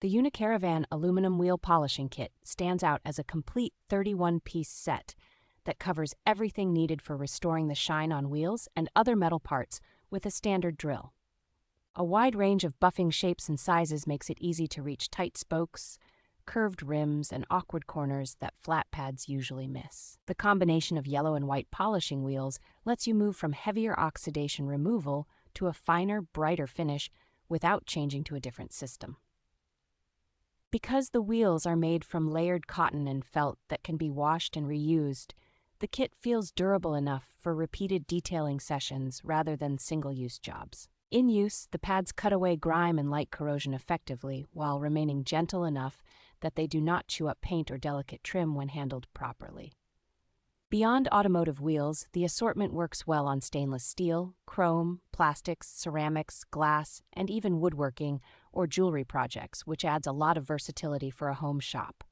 The Unicaravan aluminum wheel polishing kit stands out as a complete 31-piece set that covers everything needed for restoring the shine on wheels and other metal parts with a standard drill. A wide range of buffing shapes and sizes makes it easy to reach tight spokes, curved rims, and awkward corners that flat pads usually miss. The combination of yellow and white polishing wheels lets you move from heavier oxidation removal to a finer, brighter finish without changing to a different system. Because the wheels are made from layered cotton and felt that can be washed and reused, the kit feels durable enough for repeated detailing sessions rather than single-use jobs. In use, the pads cut away grime and light corrosion effectively while remaining gentle enough that they do not chew up paint or delicate trim when handled properly. Beyond automotive wheels, the assortment works well on stainless steel, chrome, plastics, ceramics, glass, and even woodworking or jewelry projects, which adds a lot of versatility for a home shop.